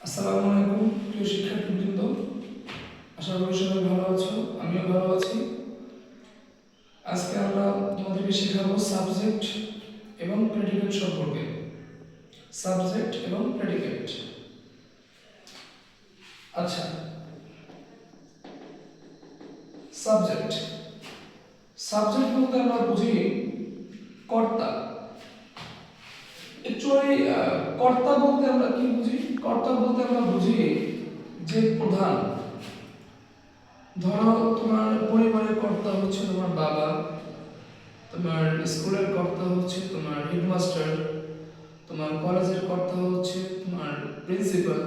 আসসালামু আলাইকুম প্রিয় শিক্ষার্থীবৃন্দ, আশা করি সবাই ভালো আছো, আমিও ভালো আছি। আজকে আমরা তোমাদেরকে শেখাবো সাবজেক্ট এবং প্রেডিকেট সম্পর্কে। সাবজেক্ট এবং প্রেডিকেট। আচ্ছা, সাবজেক্ট সাবজেক্ট বলতে আমরা বুঝি কর্তা। অ্যাকচুয়ালি কর্তা বলতে আমরা কি বুঝি? কর্তা বলতে আমরা বুঝি যে প্রধান। ধরো তোমার পরিবারের কর্তা হচ্ছে তোমার বাবা, তোমার স্কুলের কর্তা হচ্ছে তোমার হেডমাস্টার, তোমার কলেজের কর্তা হচ্ছে তোমার প্রিন্সিপাল।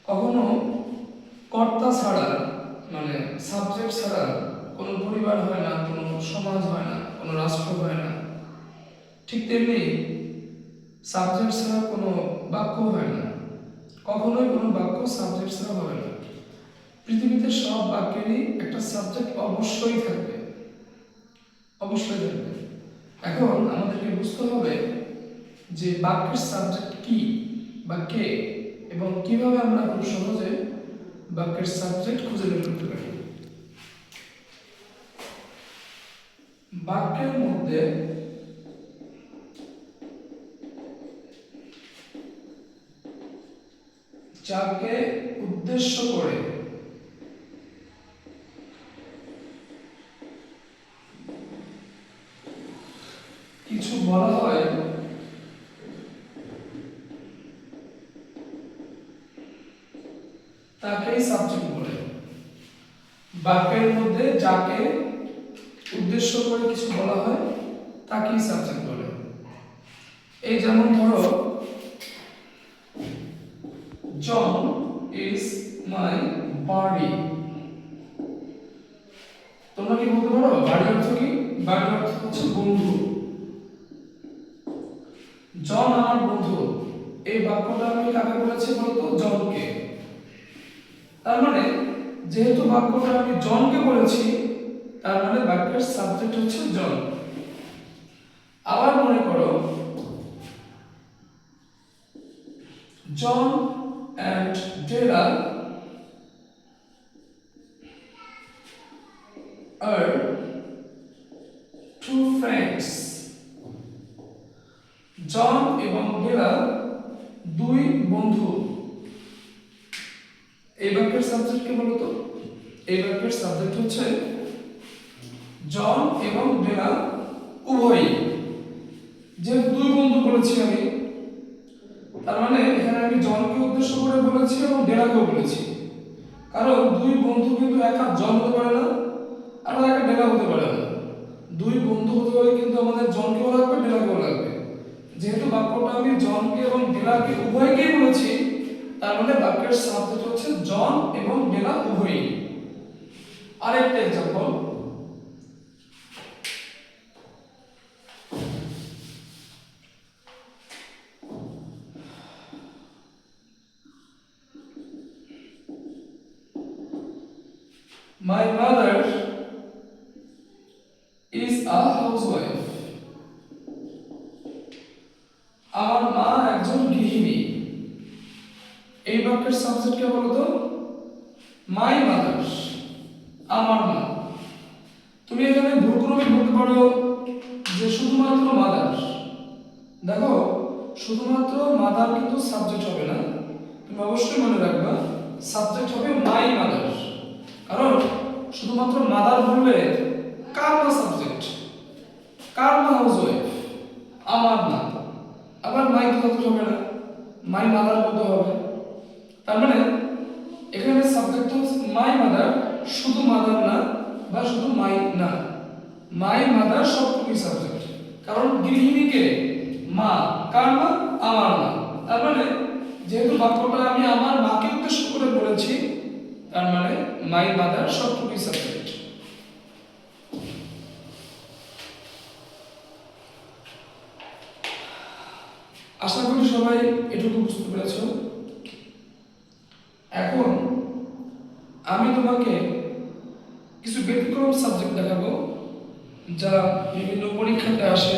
কখনো কর্তা ছাড়া মানে সাবজেক্ট ছাড়া কোনো পরিবার হয় না, কোনো সমাজ হয় না, কোনো রাষ্ট্র হয় না। ঠিক তেমনি সাবজেক্ট ছাড়া কোনো বাক্য হয় না, কখনোই কোনো বাক্য সাবজেক্ট ছাড়া হবে না। পৃথিবীতে সব বাক্যেরই একটা সাবজেক্ট অবশ্যই থাকবে, অবশ্যই থাকবে। এখন আমাদেরকে বুঝতে হবে যে বাক্যের সাবজেক্ট কি বা কে, এবং কিভাবে আমরা খুব সহজে বাক্যের সাবজেক্ট খুঁজে বের করতে পারি। বাক্যের মধ্যে যাকে উদ্দেশ্য করে কিছু বলা হয় তাকেই সাবজেক্ট বলে। বাক্যের মধ্যে যাকে উদ্দেশ্য করে কিছু বলা হয় তাকেই সাবজেক্ট বলে। এই যেমন ধরো, জন ইজ মাই বাড়ি। তোমরা কি বলতে পারো বাড়ি অর্থ কি? বাড়ি অর্থ হচ্ছে বন্ধু। জন আমার বন্ধু। এই বাক্যটা আমি কাকে বলেছি বলতো? জনকে। তার মানে যেহেতু বাক্যটা আমি জনকে বলেছি, তার মানে বাক্যের সাবজেক্ট হচ্ছে জন। আবার মনে করো, জন and Della are two friends. জন এবং ডেলা দুই বন্ধু। এই বাক্যের সাবজেক্ট কে বলতো? এই বাক্যের সাবজেক্ট হচ্ছে জন এবং ডেলা উভয়ই। যে দুই বন্ধু বলেছি আমি, তার মানে এখানে আমি জনকে উদ্দেশ্য করে বলেছি এবং ডেলাকেও বলেছি। কারণ দুই বন্ধু কিন্তু একা জন হতে পারে না, আর একা ডেলা হতে পারে না। দুই বন্ধু হতে হলে কিন্তু আমাদের জনকেও লাগবে, ডেলাকেও লাগবে। যেহেতু বাক্যটা আমি জনকে এবং ডেলাকে উভয়কেই বলেছি, তার মানে বাক্যের সাবজেক্ট হচ্ছে জন এবং ডেলা উভয়ই। আরেকটা example, my mother is a housewife. আমার মা একজন গৃহিণী। এই বাক্যের সাবজেক্ট কে বলতো? মাই মাদার, আমার মা। তুমি এখানে ভুলক্রমে বলতে পারো যে শুধুমাত্র মাদার। দেখো, শুধুমাত্র মাদার কিন্তু সাবজেক্ট হবে না। তুমি অবশ্যই মনে রাখবা সাবজেক্ট হবে মাই মাদার। কারণ শুধুমাত্র মাদার বললে কার মা সাবজেক্ট? কার মা হাউসওয়াইফ? আমার মা। আবার মাই তো হবে না, মাই মাদার বলতে হবে। তার মানে এখানে সাবজেক্ট হচ্ছে মাই মাদার, শুধু মাদার না বা শুধু মাই না, মাই মাদার সবটুকুই সাবজেক্ট। কারণ গৃহিণীকে মা, কার মা? আমার মা। তার মানে যেহেতু বাক্যটা আমি আমার মাকে উদ্দেশ্য করে বলেছি, তার মানে মাই মাদার সবটুকুই সাবজেক্ট। আশা করি সবাই এটুকু বুঝতে পেরেছো। এখন আমি তোমাকে কিছু ব্যতিক্রম সাবজেক্ট দেখাবো যা বিভিন্ন পরীক্ষাতে আসে।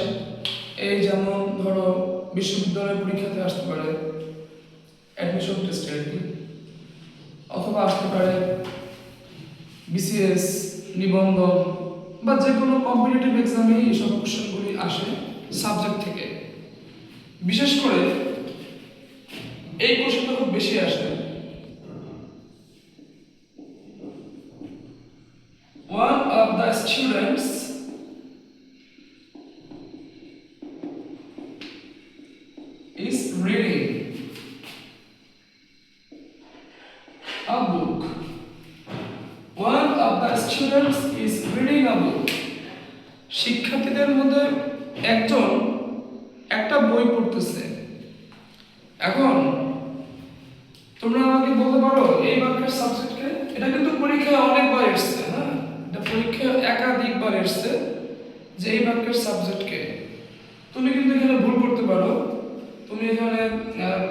এই যেমন ধরো বিশ্ববিদ্যালয়ের পরীক্ষাতে আসতে পারে, অ্যাডমিশন টেস্টে আর কি, অথবা আসতে পারে বিসিএস, নিবন্ধন বা যে কোনো কম্পিটিটিভ এক্সামে এইসব কোশ্চেনগুলি আসে সাবজেক্ট থেকে। বিশেষ করে এই কোশ্চেনটা খুব বেশি আসে। One of the students is reading a book. One of the students is reading a book. শিক্ষার্থীদের মধ্যে একজন একটা বই পড়তেছে। এখন তোমরা আমাকে বলতে পারো এই বাক্যের সাবজেক্টকে, এটা কিন্তু পরীক্ষায় অনেকবার এসেছে, হ্যাঁ এটা পরীক্ষায় একাধিকবার এসেছে যে এই বাক্যের সাবজেক্টকে। তুমি কিন্তু এখানে ভুল করতে পারো, তুমি এখানে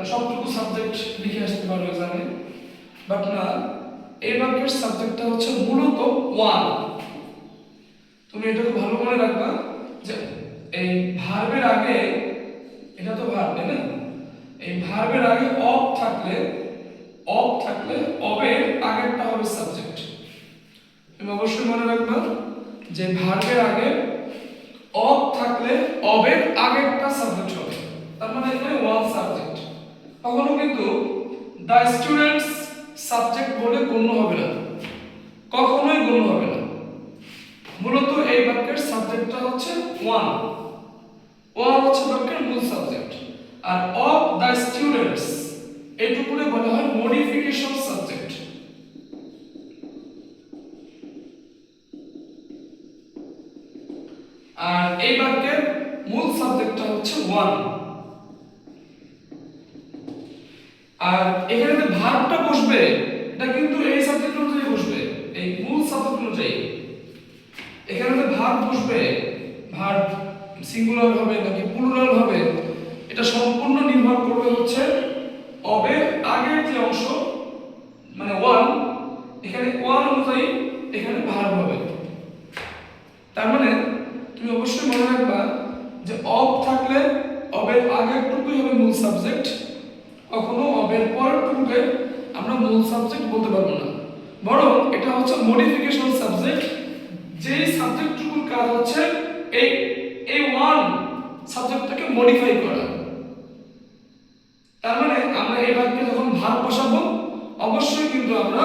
সবটুকু সাবজেক্ট লিখে আসতে পারো এক্সামে, বাট না, এই বাক্যের সাবজেক্টটা হচ্ছে মূলত ওয়ান। তুমি এটা খুব ভালো মনে রাখবা যে এই ভার্বের আগে, এটা তো ভার্ব তাই না, এই ভার্বের আগে অফ থাকলে অবের আগেরটা হবে সাবজেক্ট। তুমি অবশ্যই মনে রাখবা যে ভার্বের আগে অফ থাকলে অবের আগেরটা সাবজেক্ট হবে, তার মানে এখানে ওয়ান সাবজেক্ট। কখনো কিন্তু দ্য স্টুডেন্টস সাবজেক্ট বলে গণ্য হবে না, কখনোই গণ্য হবে না। মূলত এই বাক্যের সাবজেক্টটা হচ্ছে ওয়ান হচ্ছে বাক্যের মূল সাবজেক্ট। আর অফ দ্য স্টুডেন্টস এইটুকুরে বলা হয় মডিফিকেশন সাবজেক্ট। আর এই বাক্যের মূল সাবজেক্টটা হচ্ছে ওয়ান। আর এখানে যে ভার্বটা বসবে এটা কিন্তু এই সাবজেক্ট অনুযায়ী বসবে, এই মূল সাবজেক্ট অনুযায়ী। এখানে যে ভার্ব বসবে, ভার্ব সিঙ্গুলার হবে নাকি প্লুরাল হবে, এটা সম্পূর্ণ নির্ভর করবে হচ্ছে অবের আগের যে অংশ, মানে ওয়ান, এখানে ওয়ান অনুযায়ী এখানে ভার্ব হবে। তার মানে তুমি অবশ্যই মনে রাখবা যে অব থাকলে অবের আগেরটুকুই হবে মূল সাবজেক্ট, কখনো অবের পরেরটুকুকে আমরা মূল সাবজেক্ট বলতে পারবো না, বরং এটা হচ্ছে মডিফিকেশন সাবজেক্ট। যেই সাবজেক্টটুকুর কাজ হচ্ছে এই ওয়ান সাবজেক্টটাকে মডিফাই করা। তার মানে আমরা এই বাক্যে যখন ভার্ব বসাবো অবশ্যই কিন্তু আমরা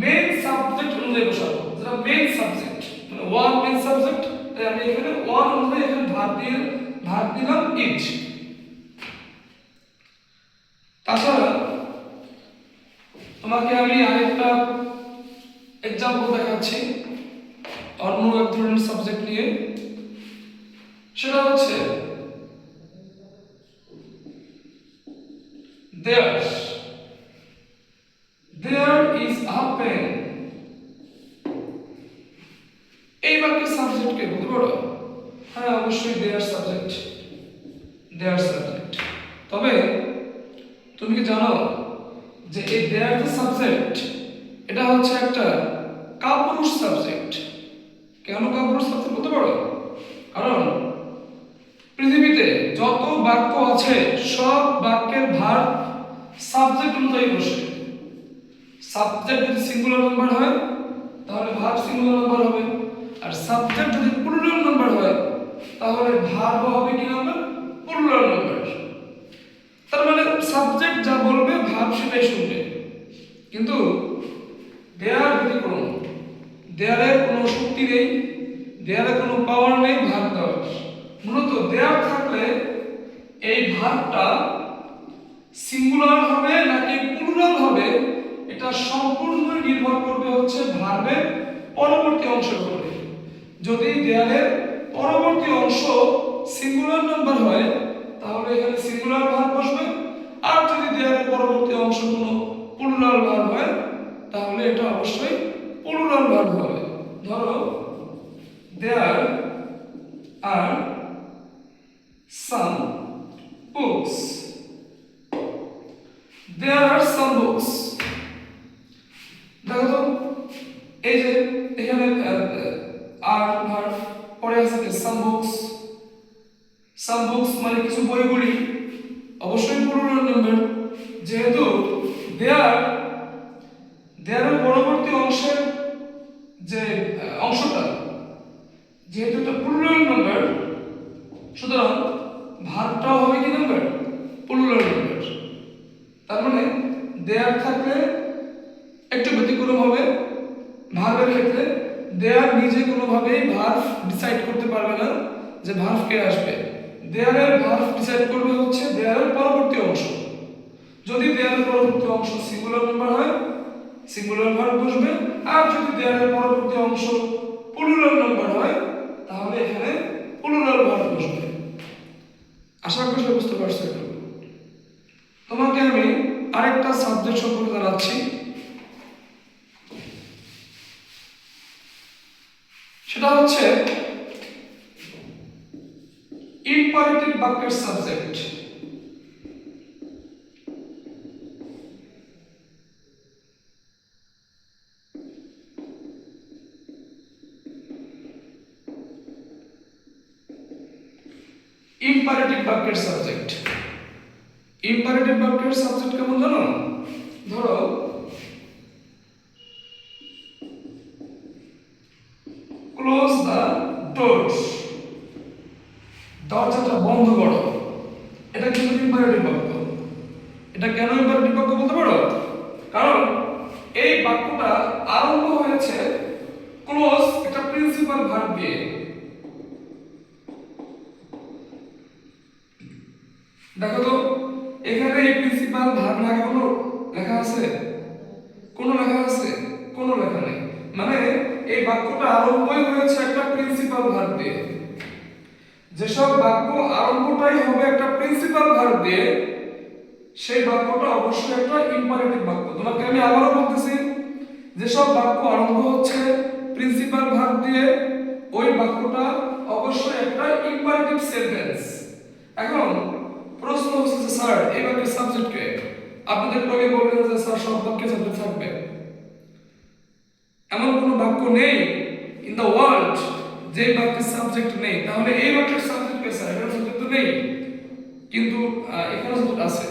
মেইন সাবজেক্ট অনুযায়ী বসাবো, যেটা মেইন সাবজেক্ট, মানে ওয়ান মেইন সাবজেক্ট। তাই আমি এখানে ওয়ান অনুযায়ী এখানে ভার্ব দিলাম ইট। তাছাড়া তোমাকে আমি আরেকটা এক্সাম্পল দেখাচ্ছি অন্য এক ধরনের সাবজেক্ট নিয়ে। সেটা হচ্ছে there is a pen। এই বাক্যের সাবজেক্টকে বলতে পারো? হ্যাঁ অবশ্যই দেয়ার সাবজেক্ট। তবে তুমি কি জানো যে এই দেয়ার যে সাবজেক্ট এটা হচ্ছে একটা কাপুরুষ সাবজেক্ট। কেন কাপুরুষ সাবজেক্ট বলতে পারো? কারণ পৃথিবীতে যত বাক্য আছে সব বাক্যের ভার্ব সাবজেক্ট অনুযায়ী বসে। সাবজেক্ট যদি সিঙ্গুলার নাম্বার হয় তাহলে ভার্ব সিঙ্গুলার নাম্বার হবে, আর সাবজেক্ট যদি প্লুরাল নাম্বার হয় তাহলে ভার্ব হবে কি নাম্বার? Plural number. তার মানে সাবজেক্ট যা বলবে ভার্ব সেটাই শুনবে। কিন্তু দেয়ার ব্যতিক্রম, দেয়ারের কোনো শক্তি নেই, দেয়ারের কোনো পাওয়ার নেই ভার্ব দেওয়ার। মূলত দেয়ার থাকলে এই ভার্বটা সিঙ্গুলার হবে নাকি প্লুরাল হবে এটা সম্পূর্ণ নির্ভর করবে হচ্ছে ভার্বের পরবর্তী অংশের উপরে। যদি দেয়ারের পরবর্তী অংশ সিঙ্গুলার নাম্বার হয় তাহলে এখানে সিঙ্গুলার ভার্ব বসবে, আর যদি দেয়ারের পরবর্তী অংশ কোনো প্লুরাল ভার্ব হয় তাহলে এটা অবশ্যই প্লুরাল ভার্ব হবে। ধরো দেয়ার আর some books, there are some books। দেখো তো এই যে এখানে আর ভার্ব পরে আছে some books মানে কিছু বইগুলি, অবশ্যই প্লুরাল নাম্বার। যেহেতু পরবর্তী অংশের যে অংশটা যেহেতু এটা প্লুরাল নাম্বার, সুতরাং ভার্বটাও হবে কি নাম্বার? Plural number. তার মানে দেয়ার থাকলে একটু ব্যতিক্রম হবে। ভার্বের ক্ষেত্রে দেয়ার নিজে কোনোভাবেই ভার্ব ডিসাইড করতে পারবে না যে ভার্ব কে আসবে। দেয়ারের ভার্ব ডিসাইড করবে হচ্ছে দেয়ারের পরবর্তী অংশ। যদি দেয়ারের পরবর্তী অংশ সিঙ্গুলার নাম্বার হয়, সিঙ্গুলার ভার্ব বসবে। আর যদি দেয়ারের পরবর্তী অংশ প্লুরাল নাম্বার হয়, তাহলে এখানে প্লুরাল ভার্ব বসবে। আশা করি বুঝতে পারছো। তোমাকে আমি আরেকটা সাবজেক্ট সম্পর্কে জানাচ্ছি, সেটা হচ্ছে ইম্পারেটিভ বাক্যের সাবজেক্ট। ইম্পারেটিভ বাক্যের সাবজেক্ট, ইম্পারেটিভ বাক্যের সাবজেক্ট কেমন জানো? ধরো ক্লোজ দ্য ডোরস, দরজাটা বন্ধ করো, এটা কিন্তু ইম্পারেটিভ বাক্য। এটা কেন ইম্পারেটিভ বাক্য বলতে পারো? কারণ এই বাক্যটা আরম্ভ হয়েছে ক্লোজ একটা প্রিন্সিপাল ভার্ব দিয়ে। দেখো তো এখানে এই প্রিন্সিপাল ভার্ব আগে কোনো লেখা আছে? কোনো লেখা আছে? কোনো লেখা নেই। মানে এই বাক্যটা আরম্ভই হয়েছে একটা প্রিন্সিপাল ভার্ব দিয়ে। যেসব বাক্য আরম্ভটাই হবে একটা প্রিন্সিপাল ভার্ব দিয়ে, সেই বাক্যটা অবশ্যই একটা ইম্পারেটিভ বাক্য। তোমাকে আমি আবারও বলতেছি, যেসব বাক্য আরম্ভ হচ্ছে প্রিন্সিপাল ভার্ব দিয়ে, ওই বাক্যটা অবশ্যই একটা ইম্পারেটিভ সেন্টেন্স। এখন প্রশ্ন হচ্ছে যে স্যার এই বাক্যের সাবজেক্ট কে? আপনাদের আগে বললেন যে স্যার সব বাক্যে সাবজেক্ট থাকবে। এমন কোনো বাক্য নেই ইন দ্য ওয়ার্ল্ড যে বাক্যের সাবজেক্ট নেই। তাহলে এই বাক্যের সাবজেক্ট কে স্যার? এখানে সাবজেক্ট তো নেই, কিন্তু এখানে সাবজেক্ট আছে।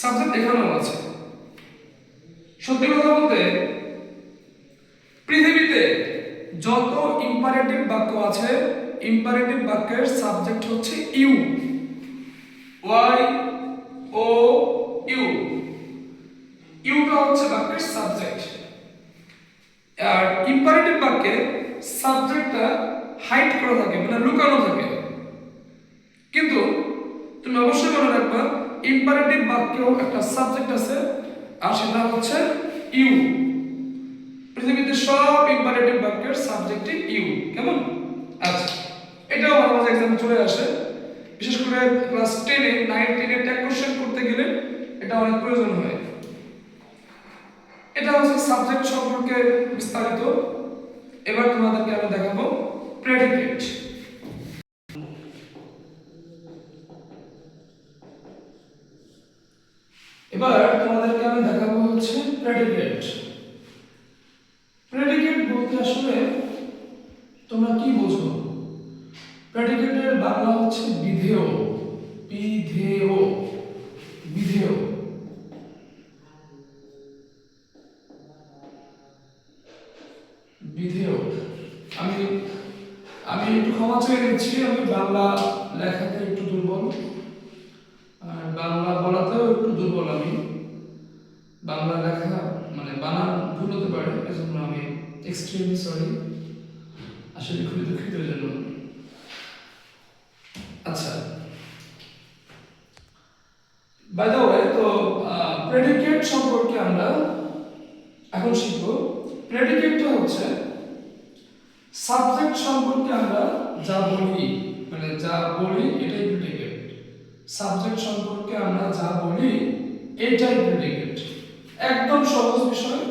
সাবজেক্ট এখানেও আছে। সত্যি কথা বলতে পৃথিবীতে যত ইম্পারেটিভ বাক্য আছে, ইম্পারেটিভ বাক্যের সাবজেক্ট হচ্ছে ইউ, ওয়াই ও ইউ। ইউটা হচ্ছে বাক্যের সাবজেক্ট। আর ইম্পারেটিভ বাক্যে সাবজেক্টটা হাইড করা থাকে, মানে লুকানো থাকে। কিন্তু তুমি অবশ্যই মনে রাখবা ইম্পারেটিভ বাক্যেও একটা সাবজেক্ট আছে, আর সেটা হচ্ছে ইউ। পৃথিবীতে সব ইম্পারেটিভ বাক্যের সাবজেক্টই ইউ। কেমন? আচ্ছা, এটাও মাঝে মাঝে এক্সামে চলে আসে, বিশেষ করে ক্লাস 10 এ 9 10 এ ট্যাগ কোশ্চেন করতে গেলে এটা অনেক প্রয়োজন হয়। এটা হচ্ছে সাবজেক্ট সম্পর্কে বিস্তারিত। এবার তোমাদেরকে আমি দেখাবো প্রেডিকেট। এবার তোমাদেরকে আমি দেখাবো হচ্ছে প্রেডিকেট। প্রেডিকেট বলতে আসলে তোমরা কি বোঝো? প্রেডিকেটের বাংলা হচ্ছে বিধেয়। বিধেয়, বিধেয়। বিধেয়। আমি একটু ক্ষমা চেয়ে নিচ্ছি, আমি বাংলা লেখাতে একটু দুর্বল, আর বাংলা বলাতেও একটু দুর্বল। আমি বাংলা লেখা মানে বানান ভুল হতে পারে, এজন্য আমি এক্সট্রিমলি সরি, আসলে খুবই দুঃখিত এর জন্য। আচ্ছা, বাই দ্য ওয়ে, তো প্রেডিকেট সম্পর্কে আমরা এখন শিখব। প্রেডিকেটটা হচ্ছে সাবজেক্ট সম্পর্কে আমরা যা বলি, মানে যা বলি এটাই প্রেডিকেট। সাবজেক্ট সম্পর্কে আমরা যা বলি এটাই প্রেডিকেট। একদম সহজ বিষয়,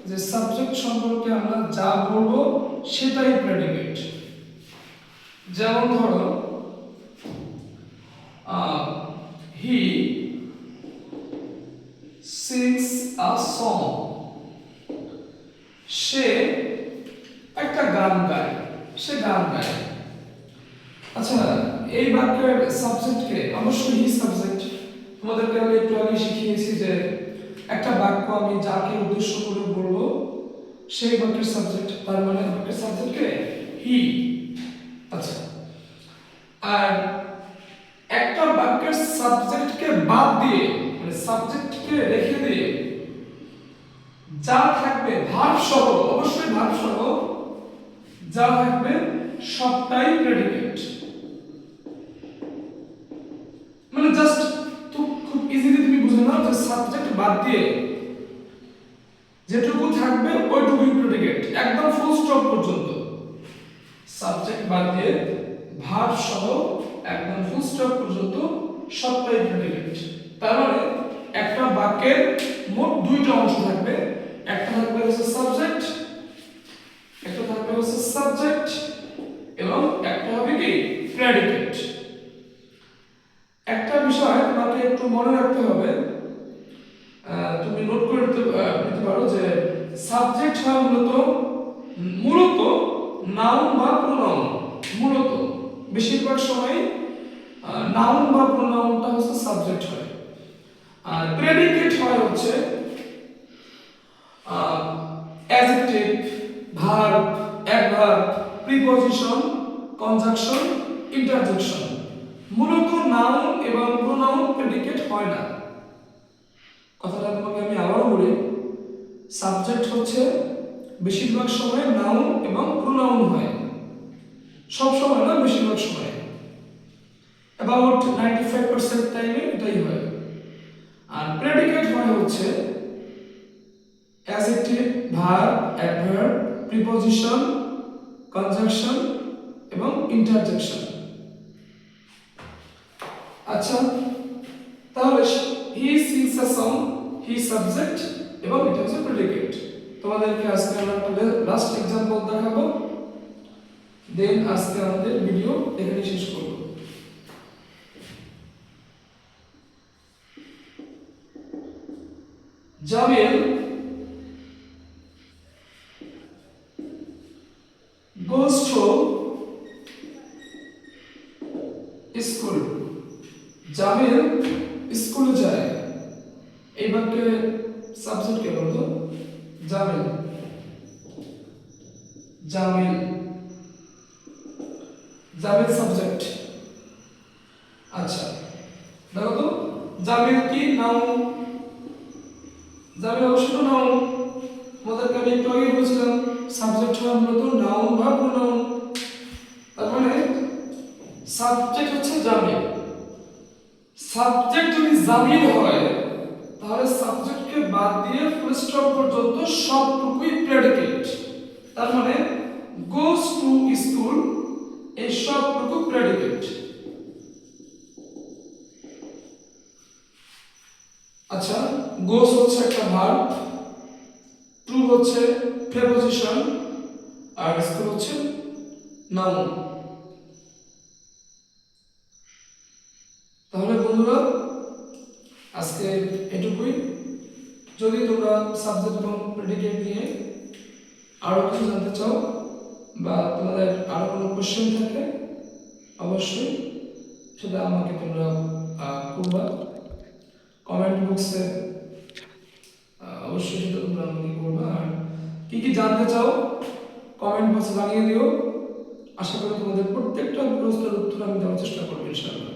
যে সাবজেক্ট সম্পর্কে আমরা যা বলবো সেটাই প্রেডিকেট। যেমন ধরো হি সিংস আ সং, সে একটা গান গায়, সে গান গায়। আচ্ছা, এই বাক্যের সাবজেক্ট কে? অবশ্যই হি সাবজেক্ট। তোমাদেরকে আমি একটু আগে শিখিয়েছি যে একটা বাক্য আমি যাকে উদ্দেশ্য করে বলবো সেই বাক্যের সাবজেক্ট, তার মানে বাক্যের সাবজেক্ট কে হি। আচ্ছা, আর একটা বাক্যের সাবজেক্টকে বাদ দিয়ে মানে সাবজেক্টকে রেখে দিয়ে যা থাকবে ভার্ব সহ, অবশ্যই ভার্ব সহ যা থাকবে সবটাই প্রেডিকেট। মানে জাস্ট খুব ইজিলি তুমি বুঝে নাও যে সাবজেক্ট বাদ দিয়ে যেটুকু থাকবে ওইটুকুই প্রেডিকেট, একদম ফুল স্টপ পর্যন্ত। সাবজেক্ট বাদ দিয়ে ভার্ব সহ একদম ফুল স্টপ পর্যন্ত সবটাই প্রেডিকেট। তার মানে একটা বাক্যের মোট দুইটা অংশ থাকবে, একটা থাকবে হচ্ছে সাবজেক্ট, একটা থাকবে হচ্ছে সাবজেক্ট এবং একটা হবে কি প্রেডিকেট। একটা বিষয় তোমাকে একটু মনে রাখতে হবে, তুমি নোট করে নিতে পারো যে সাবজেক্ট হয় মূলত নাউন বা প্রোনাউন। মূলত বেশিরভাগ সময় নাউন বা প্রোনাউনটা হচ্ছে সাবজেক্ট হয়, আর প্রেডিকেট হয় হচ্ছে adjective, verb, adverb, preposition, conjunction, interjection. মূলত নাউন এবং প্রোনাউন প্রেডিকেট হয় না। কথাটা তোমাকে আমি আবারও বলি, সাবজেক্ট হচ্ছে বেশিরভাগ সময় নাউন এবং প্রোনাউন হয়, সব সময় না, বেশিরভাগ সময়, অ্যাবাউট 95% টাইমে এটাই হয়। আর প্রেডিকেট হয় হচ্ছে adjective, verb, adverb, preposition, conjunction এবং ইন্টারজেকশন। আচ্ছা, তাহলে হি sings a song, he subject এবং এটা হচ্ছে প্রেডিকেট। তোমাদেরকে আজকে আমরা একটা লাস্ট এক্সাম্পল দেখাবো, দেন আজকে আমাদের ভিডিও এখানে শেষ করব। Jamil goes to school. Jamil স্কুলে যায়। এই বাক্যে সাবজেক্ট কে বলতো? জামিল। জামিল, জামিল সাবজেক্ট। আচ্ছা, দেখো তো জামিল কি নাউন? জামিল অবশ্যই নাউন। তোমাদেরকে আমি একটু আগে বলেছিলাম সাবজেক্ট হয় মূলত নাউন বা প্রোনাউন। তার মানে সাবজেক্ট হচ্ছে জামিল। সাবজেক্ট যদি জামিল হয় তাহলে সাবজেক্টকে বাদ দিয়ে ফুল স্টপ পর্যন্ত সবটুকুই প্রেডিকেট। তার মানে গোস টু স্কুল এই সবটুকু প্রেডিকেট। আচ্ছা, গোস হচ্ছে একটা ভার্ব, টু হচ্ছে প্রিপজিশন, আর স্কুল হচ্ছে নাউন। তাহলে বন্ধুরা আজকে এটুকুই। যদি তোমরা সাবজেক্ট এবং প্রেডিকেট নিয়ে আরো কিছু জানতে চাও বা তোমাদের আরো কোনো কোশ্চেন থাকে অবশ্যই সেটা আমাকে তোমরা করবা কমেন্ট বক্সে, অবশ্যই সেটা তোমরা আমাকে করবা। আর কি কি জানতে চাও কমেন্ট বক্সে জানিয়ে দিও। আশা করি তোমাদের প্রত্যেকটা প্রশ্নের উত্তর আমি দেওয়ার চেষ্টা করবো ইনশাআল্লাহ।